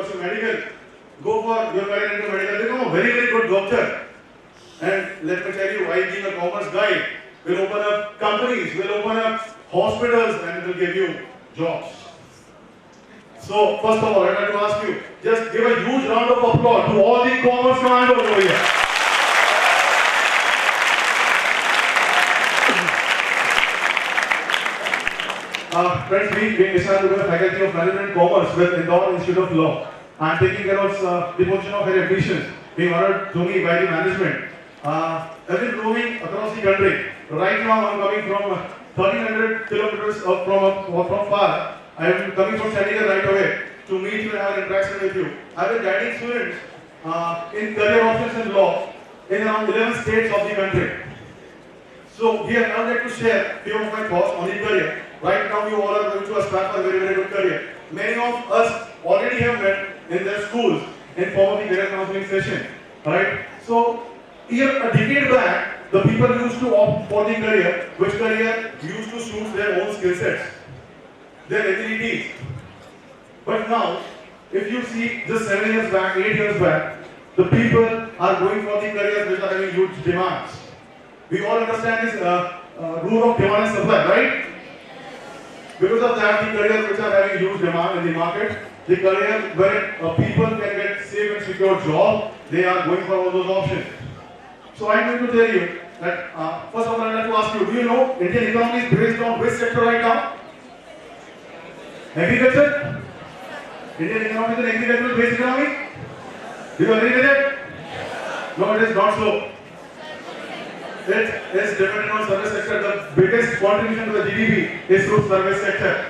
pursue medical, go for your career into medical, become a very, very good doctor. And let me tell you, I being a commerce guy, will open up companies, will open up hospitals, and will give you jobs. So, first of all, I'd like to ask you, just give a huge round of applause to all the commerce commandos over here. Friends, being Nishan Dugal, Faculty of Management and Commerce with Indore Institute of Law. I am taking care of the position of higher admissions, being honored to me by the management. I've been roaming across the country. Right now, I'm coming from 1,300 kilometers from far. I am coming from Chandigarh right away to meet you and have an interaction with you. I've been guiding students in career options and law in around 11 states of the country. So here I would like to share a few of my thoughts on the career. Right now you all are going to aspire for a very, very good career. Many of us already have met in their schools in form of the career counseling session. Right? So here a decade back, the people used to opt for the career, which career used to suit their own skill sets, their abilities. But now, if you see just 7 years back, 8 years back, the people are going for the careers which are having huge demands. We all understand this rule of demand and supply, right? Because of that, the careers which are having huge demand in the market, the career where people can get safe and secure job, they are going for all those options. So I am going to tell you that first of all, I would like to ask you, do you know Indian economy is based on which sector right now? Agriculture? Indian economy is an agricultural based economy? Do you agree with it? No, it is not so. It is dependent on service sector. The biggest contribution to the GDP is through service sector.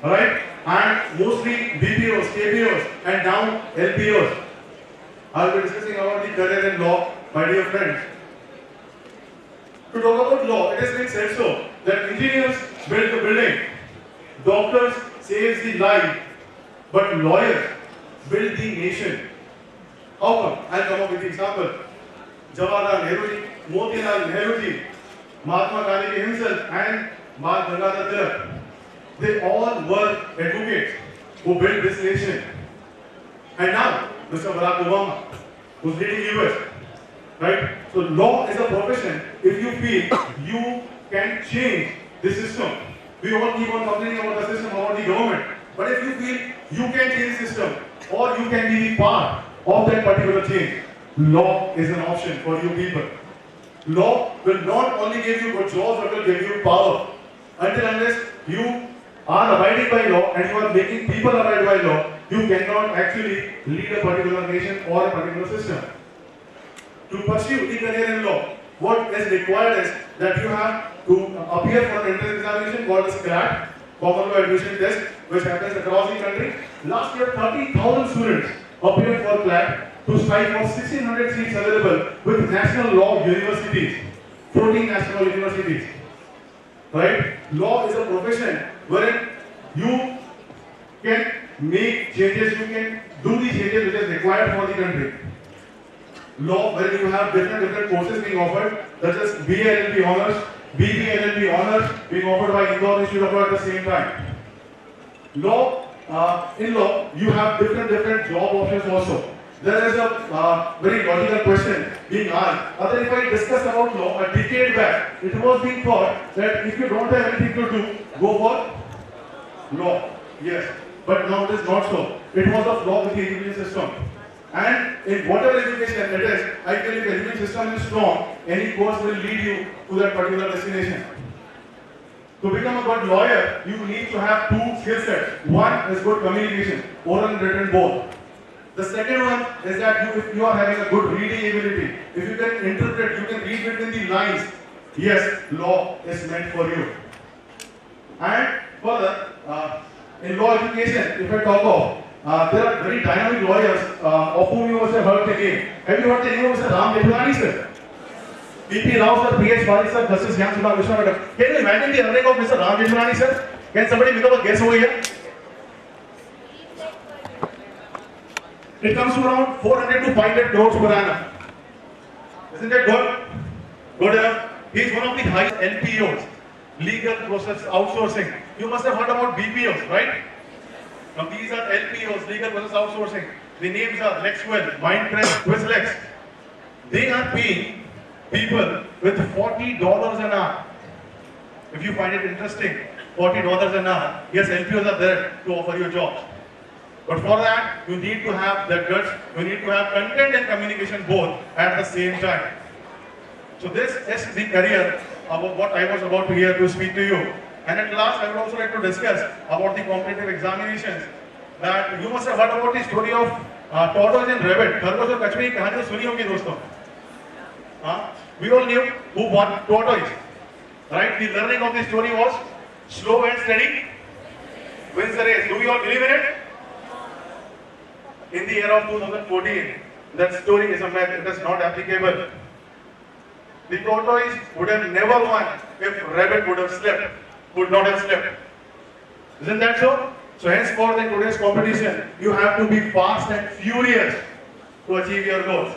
Alright? And mostly BPOs, KPOs, and now LPOs. I will be discussing about the career in law, my dear friends. To talk about law, it has been said so that engineers build the building, doctors save the life, but lawyers build the nation. How come? I'll come up with the example. Jawaharlal Nehru ji, Motilal Nehru ji, Mahatma Gandhi himself, and Bal Gangadhar Tilak. They all were advocates who built this nation. And now, Mr. Barack Obama, who's leading US, right? So law is a profession. If you feel you can change the system, we all keep on complaining about the system, about the government. But if you feel you can change the system, or you can be the part of that particular change, law is an option for you people. Law will not only give you good jobs, but will give you power. Until unless you are abiding by law and you are making people abide by law, you cannot actually lead a particular nation or a particular system. To pursue the career in law, what is required is that you have to appear for an entrance examination called as CLAT, Common Law Admission Test, which happens across the country. Last year, 30,000 students appeared for CLAT to strive for 1,600 seats available with national law universities, 14 national universities. Right? Law is a profession wherein you can make changes, you can do the changes which is required for the country. Law, where you have different courses being offered, such as BA LLB honors, BB LLB honors being offered by Indore Institute of Law at the same time. Law, in law, you have different job options also. There is a very logical question being asked. Other, if I discuss about law, a decade back, it was being thought that if you don't have anything to do, go for law. Yes, but now it is not so. It was a flaw with the education system. And in whatever education it is, I tell you, the education system is strong, any course will lead you to that particular destination. To become a good lawyer, you need to have two skill sets. One is good communication, oral and written both. The second one is that if you are having a good reading ability, if you can interpret, you can read between the lines, yes, law is meant for you. And further, in law education, if I talk of, there are very dynamic lawyers of whom you must have heard the name. Have you heard the name of Mr. Ram Jethwani, sir? P.P. Rao, sir, P.H. Bali, sir, Justice Gyan Sudha Vishwa, madam. Can you imagine the earning of Mr. Ram Jethwani, sir? Can somebody become a guest over here? It comes to around 400 to 500 crores per annum. Isn't that good? Good enough. He is one of the highest LPOs, legal process outsourcing. You must have heard about BPOs, right? Now these are LPOs, legal process outsourcing. The names are Lexwell, Mindcrest, Quizlex. They are paying people with $40 an hour. If you find it interesting, $40 an hour, yes, LPOs are there to offer you jobs. But for that, you need to have the guts, you need to have content and communication both at the same time. So this is the career about what I was about to hear to speak to you. And at last, I would also like to discuss about the competitive examinations. That you must have heard about the story of tortoise and rabbit. खरगोश और कछुए की कहानी तो सुनी होगी दोस्तों. We all knew who won. Tortoise. Right? The learning of the story was slow and steady wins the race. Do we all believe in it? In the year of 2014, that story is a myth. It is not applicable. The tortoise would have never won if rabbit would have slept, would not have slept. Isn't that so? So henceforth in today's competition, you have to be fast and furious to achieve your goals.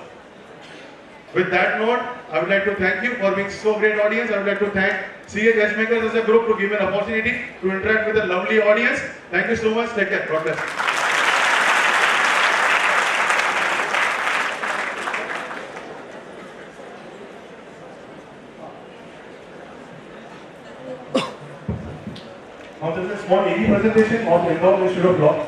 With that note, I would like to thank you for being so great audience. I would like to thank CA Chessmakers as a group to give me an opportunity to interact with a lovely audience. Thank you so much. Take care. God bless. Now, this is a small AV presentation of the Indore Institute of Law.